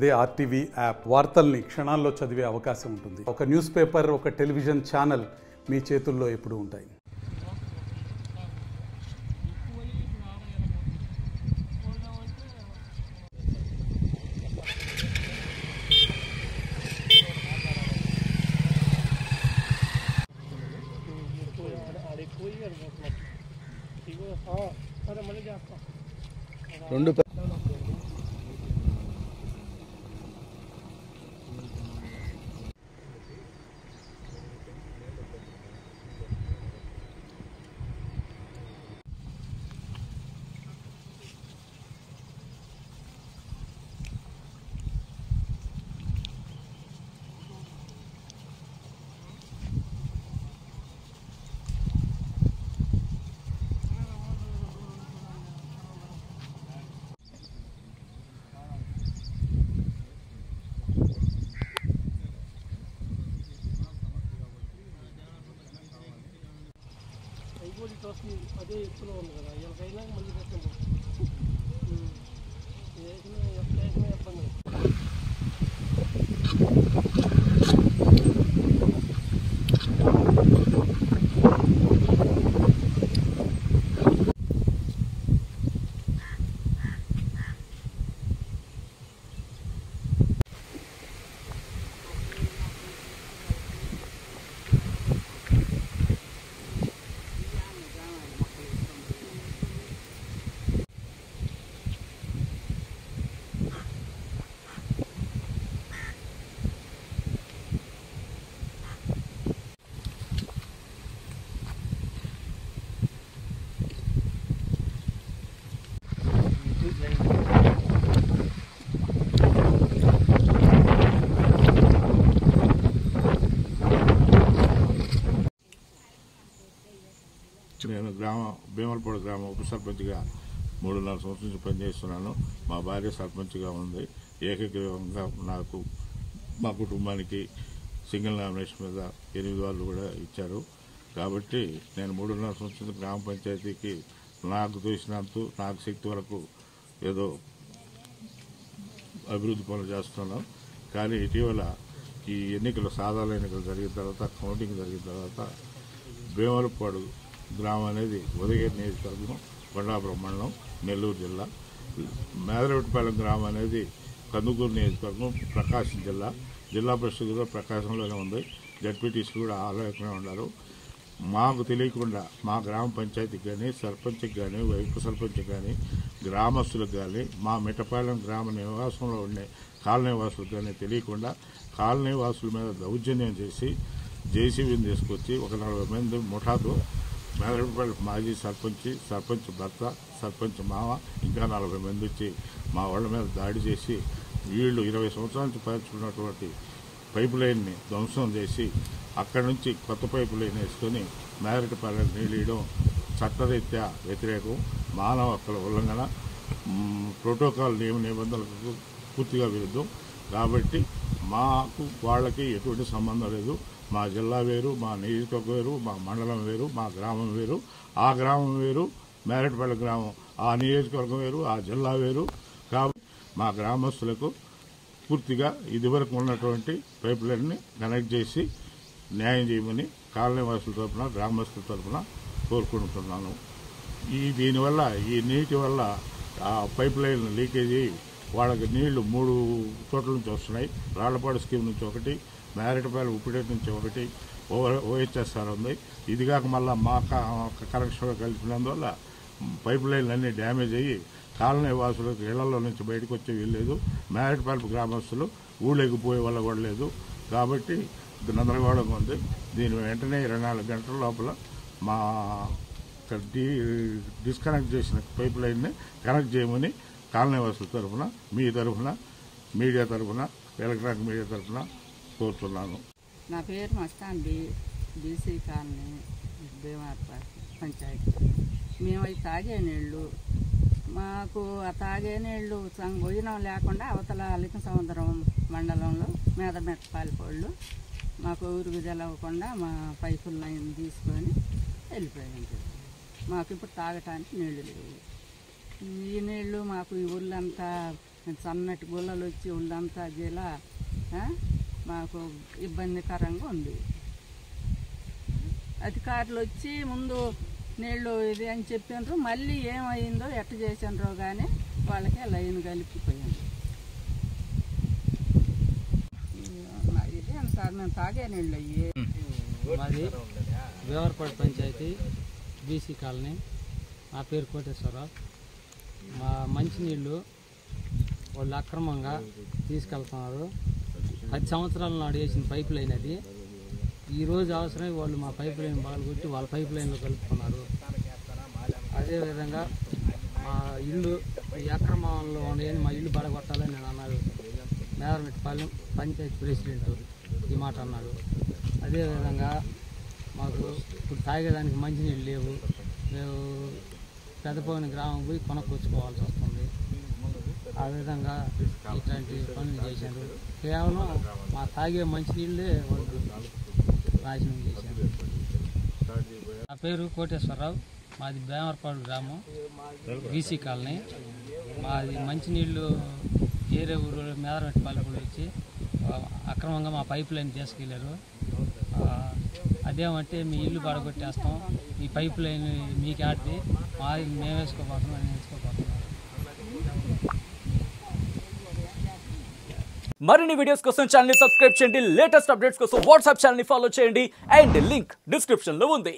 అదే RTV app వార్తల్ని క్షణాల్లో చదివే అవకాశం ఉంటుంది. ఒక న్యూస్ పేపర్, ఒక టెలివిజన్ ఛానల్ మీ చేతుల్లో ఎప్పుడూ ఉంటాయి. రెండు అదే ఎత్తులో ఉంది కదా, ఎవరికైనా మళ్ళీ పెట్టండి. ఇబ్బంది నేను భీమలపాడు గ్రామ ఉప సర్పంచ్గా 3.5 సంవత్సరాల నుంచి పనిచేస్తున్నాను. మా భార్య సర్పంచ్గా ఉంది. ఏకగ్రీవంగా మా కుటుంబానికి సింగిల్ నామినేషన్ మీద 8 వాళ్ళు కూడా ఇచ్చారు. కాబట్టి నేను 3.5 సంవత్సరాల గ్రామ పంచాయతీకి నాకు తెలిసినంత, నాకు శక్తి వరకు ఏదో అభివృద్ధి పనులు చేస్తున్నాం. కానీ ఇటీవల ఈ ఎన్నికలు, సాధారణ ఎన్నికలు జరిగిన తర్వాత, కౌంటింగ్ జరిగిన తర్వాత భీమలపాడు గ్రామం అనేది ఉదయగిరి నియోజకవర్గం, కొండాపురం మండలం, నెల్లూరు జిల్లా. మేదరవటిపాలెం గ్రామం అనేది కందుకూరు నియోజకవర్గం, ప్రకాశం జిల్లా. జిల్లా పరిషత్ కూడా ప్రకాశంలోనే ఉంది. జడ్పీటీసీలు కూడా ఆలోచన ఉన్నారు. మాకు తెలియకుండా మా గ్రామ పంచాయతీకి కానీ, సర్పంచ్కి కానీ, వైపు సర్పంచ్కి కానీ, గ్రామస్తులకు కానీ, మా మిట్టపాలెం గ్రామ నివాసంలో ఉండే కాలనీ వాసులకు కానీ తెలియకుండా కాలనీ వాసుల మీద దౌర్జన్యం చేసి జేసీబీని తీసుకొచ్చి ఒక 40 మంది ముఠాతో మేదరవటిపాలెం మాజీ సర్పంచ్ భర్త, సర్పంచ్ మామ, ఇంకా 40 మంది వచ్చి మా వాళ్ళ మీద దాడి చేసి వీళ్ళు 20 సంవత్సరాల నుంచి పరుచుకున్నటువంటి పైపు లైన్ని ధ్వంసం చేసి అక్కడి నుంచి కొత్త పైపు లైన్ వేసుకొని మేదరవటిపాలెం నీళ్ళేయడం చట్టరీత్యా వ్యతిరేకం, మానవ హక్కుల ఉల్లంఘన, ప్రోటోకాల్ నియమ నిబంధనలకు పూర్తిగా విరుద్ధం. కాబట్టి మాకు వాళ్ళకి ఎటువంటి సంబంధం లేదు. మా జిల్లా వేరు, మా నియోజకవర్గం వేరు, మా మండలం వేరు, మా గ్రామం వేరు. ఆ గ్రామం వేరు, మేదరవటిపాలెం గ్రామం, ఆ నియోజకవర్గం వేరు, ఆ జిల్లా వేరు. కాబట్టి మా గ్రామస్తులకు పూర్తిగా ఇదివరకు ఉన్నటువంటి పైపులన్నీ కనెక్ట్ చేసి న్యాయం చేయమని కాలనీ వాసుల తరఫున, గ్రామస్తుల తరఫున కోరుకుంటున్నాను. దీనివల్ల, ఈ నీటి వల్ల ఆ పైప్ లైన్ లీకేజీ వాళ్ళకి నీళ్లు 3 చోట్ల నుంచి వస్తున్నాయి. రాళ్లపాడు స్కీమ్ నుంచి ఒకటి, మేదరవటిపాలెం ఉప్పుడేట్ నుంచి ఒకటి, ఓహెచ్ఎస్ఆర్ ఉంది. ఇదిగాక మళ్ళీ మా కనెక్షన్ కలిపినందువల్ల పైప్ లైన్లు అన్నీ డ్యామేజ్ అయ్యి కాలనీ వాసులకు ఇళ్లలో నుంచి బయటకు వచ్చే వీల్లేదు. మేదరవటిపాలెం గ్రామస్తులు ఊళ్ళకి పోయే వల్ల కూడా లేదు. కాబట్టి గందరగోళంగా ఉంది. దీని వెంటనే 24 గంటల లోపల మా డిస్కనెక్ట్ చేసిన పైప్ లైన్ని కనెక్ట్ చేయమని కాలనీ వాసుల తరఫున, మీ తరఫున, మీడియా తరఫున, ఎలక్ట్రానిక్ మీడియా తరఫున కోరుతున్నాను. నా పేరు మస్తాన్ బీసీ కాలనీ, భీమలపాడు పంచాయతీ. మేము అవి తాగే నీళ్ళు, మాకు ఆ తాగే నీళ్ళు భోజనం లేకుండా అవతల అలిక సముద్రం మండలంలో మేదరవటిపాలెం మాకు ఊరికి తెలవకుండా మా పైపుల లైన్ తీసుకొని వెళ్ళిపోయింది. మాకు ఇప్పుడు తాగటానికి నీళ్లు లేవు. ఈ నీళ్లు మాకు ఈ ఊళ్ళంతా సన్నటి గుల్లలు వచ్చి ఒళ్ళంతా జిలా మాకు ఇబ్బందికరంగా ఉంది. అధికారులు వచ్చి ముందు నీళ్ళు ఇది అని చెప్పినారు, మళ్ళీ ఏమైందో ఎట్ట చేసినారో కానీ వాళ్ళకే లైన్ కలిపిపోయాను. ఇదేం సార్ మేము తాగే నీళ్ళు అయ్యి. మాది దేవరపాడు పంచాయతీ బీసీ కాలనీ. నా పేరు కోటేశ్వరరావు. మా మంచినీళ్ళు వాళ్ళు అక్రమంగా తీసుకెళ్తున్నారు. 10 సంవత్సరాల నాడు వేసిన పైప్ లైన్ అది. ఈరోజు అవసరమై వాళ్ళు మా పైప్ లైన్ బాగుకొట్టి వాళ్ళ పైప్ లైన్లో కలుపుతున్నారు. అదేవిధంగా మా ఇల్లు ఈ అక్రమంలో ఉండేది, మా ఇల్లు బడగొట్టాలని నేను అన్నాడు మేదరమెట్టిపాలెం పంచాయతీ ప్రెసిడెంట్ ఈ మాట అన్నాడు. అదేవిధంగా మాకు ఇప్పుడు తాగేదానికి మంచినీళ్ళు లేవు. మేము పెద్దపోయిన గ్రామం పోయి కొనుక్కొచ్చుకోవాల్సి వస్తుంది. ఆ విధంగా ఇట్లాంటి పనులు చేశారు. కేవలం మా తాగే మంచినీళ్ళే వాళ్ళు నాశనం చేశారు. నా పేరు కోటేశ్వరరావు. మాది బేమరపాడు గ్రామం, బీసీ కాలనీ. మాది మంచినీళ్ళు ఏరే ఊరు మేదరమెట్టిపాలెం కూడా వచ్చి అక్రమంగా మా పైప్ లైన్ తీసుకెళ్ళారు. అదేమంటే మీ ఇల్లు పడగొట్టేస్తాం, మీ పైప్ లైన్ మీకు ఆడితే మేము వేసుకోబోతున్నాం, నేను వేసుకోబోతున్నాను. మరిన్ని వీడియోస్ కోసం ఛానల్ ని సబ్స్క్రైబ్ చేయండి. లేటెస్ట్ అప్డేట్స్ కోసం వాట్సాప్ ఛానల్ ని ఫాలో చేయండి. అండ్ లింక్ డిస్క్రిప్షన్ లో ఉంది.